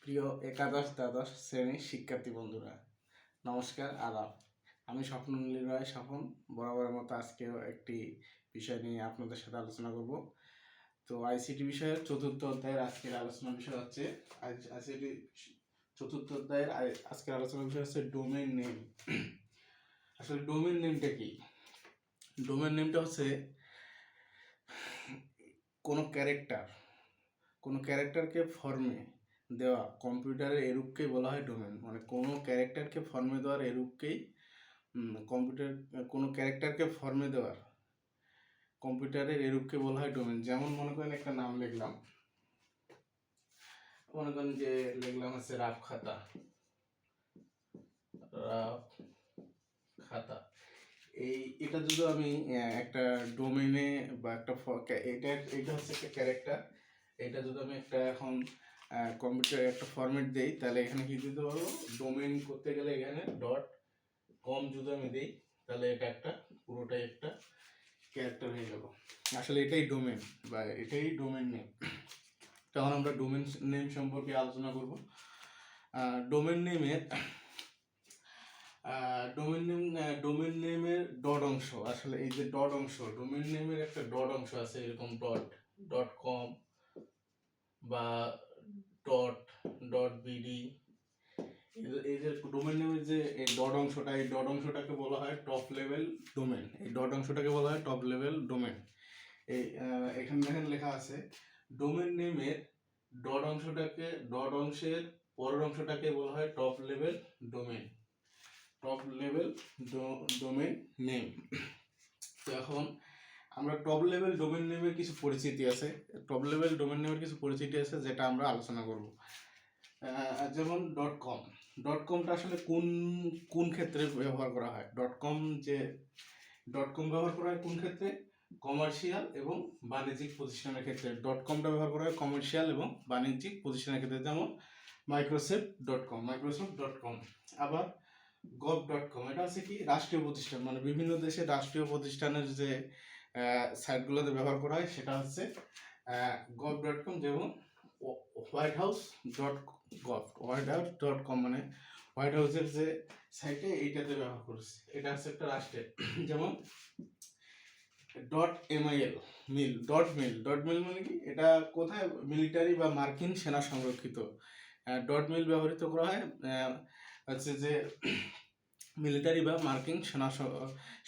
প্রিয় একাদশ দ্বাদশ শ্রেণীর শিক্ষার্থী বন্ধুরা, নমস্কার, আদাব। আমি স্বপ্ননীল রায় স্বপন বরাবরের মতো আজকেও একটি বিষয় নিয়ে আপনাদের সাথে আলোচনা করব। তো আইসিটি বিষয়ের চতুর্থ অধ্যায়ের আজকের আলোচনা বিষয় হচ্ছে আইসিটি চতুর্থ অধ্যায়ের আজকের আলোচনা বিষয় হচ্ছে ডোমেইন নেম। আসলে ডোমেইন নেমটা কি? ডোমেইন নেমটা হচ্ছে কোনো ক্যারেক্টারকে ফর্মে দেওয়া কম্পিউটারের এরূপকেই বলা হয় ডোমেন। মানে কোনো ক্যারেক্টারকে ফর্মে দেওয়ার এরূপকেই কোনো ক্যারেক্টারকে ফর্মে দেওয়ার কম্পিউটারের এরূপকে বলা হয় ডোমেন। যেমন মনে করেন একটা নাম লিখলাম, মনে করেন যে লিখলাম হচ্ছে রাফ খাতা। এটা যদি আমি একটা ডোমেনে বা এটা হচ্ছে একটা ক্যারেক্টার, এটা যদি আমি একটা এখন কম্পিউটারে একটা ফরম্যাট দেই, তাহলে এখানে কি দিতে পারবো? ডোমেইন করতে গেলে এখানে .com যদি আমি দিই, তাহলে এটা পুরোটাই একটা ক্যারেক্টার হয়ে গেল। আসলে এটাই ডোমেন বা এটাই ডোমেন নেম। তখন আমরা ডোমেন নেম সম্পর্কে আলোচনা করব। ডোমেন নেমের ডোমেন নেমের ডট অংশ, আসলে এই যে ডট অংশ, ডোমেন নেমের একটা ডট অংশ আছে, এরকম .com বা .bd। এই যে ডোমেন নেমের যে এই ডট অংশটা, এই ডট অংশটাকে বলা হয় টপ লেভেল ডোমেন। এই ডট অংশটাকে বলা হয় টপ লেভেল ডোমেন। এখানে দেখেন লেখা আছে ডোমেন নেমের ডট অংশের পরের অংশটাকে বলা হয় top level domain. Top level domain name. তো এখন আমরা টপ লেভেল ডোমেন নেমের কিছু পরিচিতি আছে, যেটা আমরা আলোচনা করব। যেমন .comটা আসলে কোন ক্ষেত্রে ব্যবহার করা হয়? .com ব্যবহার করা হয় কোন ক্ষেত্রে? কমার্শিয়াল এবং বাণিজ্যিক প্রতিষ্ঠানের ক্ষেত্রে .comটা ব্যবহার করা হয় কমার্শিয়াল এবং বাণিজ্যিক প্রতিষ্ঠানের ক্ষেত্রে, যেমন মাইক্রোসফট.com। আবার gov.com, এটা হচ্ছে কি রাষ্ট্রীয় প্রতিষ্ঠান, মানে বিভিন্ন দেশের রাষ্ট্রীয় প্রতিষ্ঠানের যে সাইটগুলোতে ব্যবহার করা হয় সেটা হচ্ছে gov.com। যেমন whitehouse.com, মানে হোয়াইট হাউসের যে সাইটে এইটাতে ব্যবহার করছে, এটা হচ্ছে একটা রাষ্ট্রের। যেমন .mil মানে কি? এটা কোথায়? মিলিটারি বা মার্কিন সেনা সংরক্ষিত। .mil ব্যবহৃত করা হয় হচ্ছে যে মিলিটারি বা মার্কিন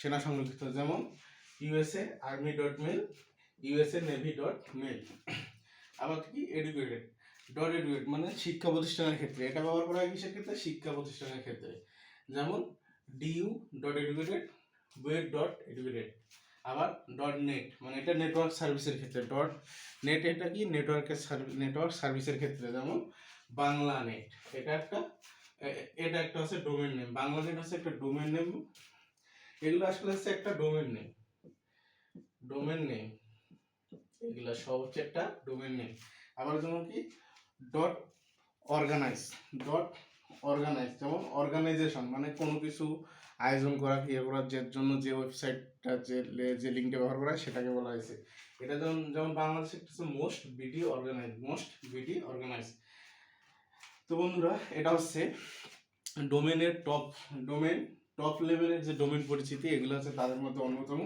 সেনা সংরক্ষিত, যেমন USA Army.mil, USA Navy.mil। আবার কি এডুকেটেড মানে শিক্ষা প্রতিষ্ঠানের ক্ষেত্রে, এটা ব্যবহার করা হয় কিসের ক্ষেত্রে? শিক্ষা প্রতিষ্ঠানের ক্ষেত্রে, যেমন DU.educated, BUET.educated। আবার .net মানে এটা নেটওয়ার্ক সার্ভিসের ক্ষেত্রে, .net এটা কি নেটওয়ার্ক সার্ভিসের ক্ষেত্রে, যেমন বাংলানেট। এটা একটা হচ্ছে ডোমেন নেম। বাংলানেট হচ্ছে একটা ডোমেন নেম। এগুলো আসলে হচ্ছে একটা ডোমেন নেম। এগুলো সব হচ্ছে একটা ডোমেন নেম। আবার যেমন কি .organize, যেমন অর্গানাইজেশন মানে কোনো কিছু আয়োজন করা, করার জন্য যে ওয়েবসাইটটা যে লিঙ্কটা ব্যবহার করা হয় সেটাকে বলা হয়েছে। এটা যেমন বাংলাদেশে একটা মোস্ট বিডি অর্গানাইজ। তো বন্ধুরা, এটা হচ্ছে ডোমেনের টপ লেভেলের যে ডোমেন পরিচিতি, এগুলো হচ্ছে তাদের মধ্যে অন্যতম।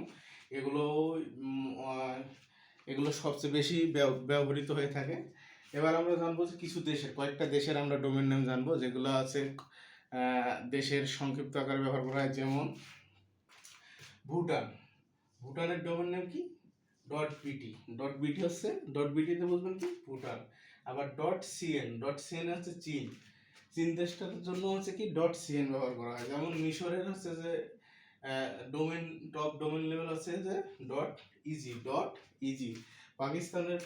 এগুলো সবচেয়ে বেশি ব্যবহৃত হয়ে থাকে। এবার আমরা জানবো যে কয়েকটা দেশের আমরা ডোমেন নেম জানবো, যেগুলো আছে দেশের সংক্ষিপ্ত আকারে ব্যবহার করা হয়। যেমন ভুটানের ডোমেন নেম কি? .bt হচ্ছে .bt-তে বুঝবেন কি? ভুটান। আবার .cn হচ্ছে চীন দেশটার জন্য হচ্ছে কি .cn ব্যবহার করা হয়। যেমন মিশরের হচ্ছে যে টপ ডোমেন লেভেল আছে যে .eg। পাকিস্তানের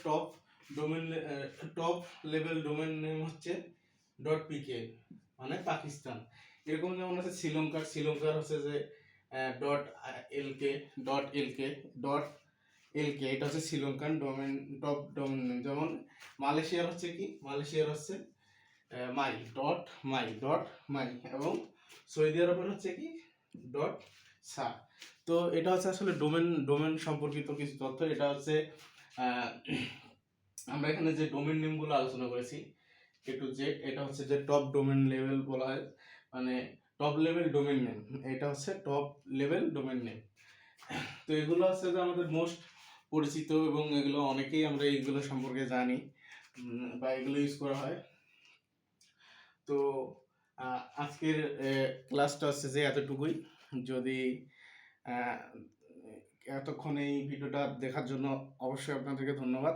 টপ লেভেল ডোমেন নেম হচ্ছে .pk মানে পাকিস্তান। এরকম যেমন আছে শ্রীলঙ্কার হচ্ছে যে .lk এটা হচ্ছে শ্রীলঙ্কান টপ ডোমেন নেম। যেমন মালয়েশিয়ার হচ্ছে কি? মাই এবং সৌদি আরবের হচ্ছে কি .sa। তো এটা হচ্ছে আসলে ডোমেন সম্পর্কিত কিছু তথ্য। এটা হচ্ছে আমরা এখানে যে ডোমেন নেমগুলো আলোচনা করেছি, টু জেড, এটা হচ্ছে যে টপ ডোমেন লেভেল বলা হয়, মানে টপ লেভেল ডোমেন নেম, এটা হচ্ছে টপ লেভেল ডোমেন নেম। তো এগুলো হচ্ছে যে আমাদের মোস্ট পরিচিত এবং এগুলো অনেকেই আমরা এইগুলো সম্পর্কে জানি বা এগুলো ইউজ করা হয়। তো আজকের ক্লাসটা হচ্ছে যে এতটুকুই। যদি এতক্ষণ এই ভিডিওটা দেখার জন্য অবশ্যই আপনাদেরকে ধন্যবাদ,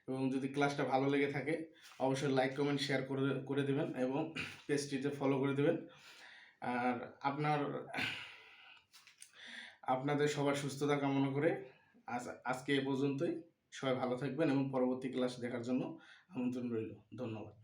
এবং যদি ক্লাসটা ভালো লেগে থাকে অবশ্যই লাইক কমেন্ট শেয়ার করে দেবেন এবং পেজটিতে ফলো করে দেবেন। আর আপনাদের সবার সুস্থতা কামনা করে আজকে এ পর্যন্তই। সবাই ভালো থাকবেন এবং পরবর্তী ক্লাস দেখার জন্য আমন্ত্রণ রইল। ধন্যবাদ।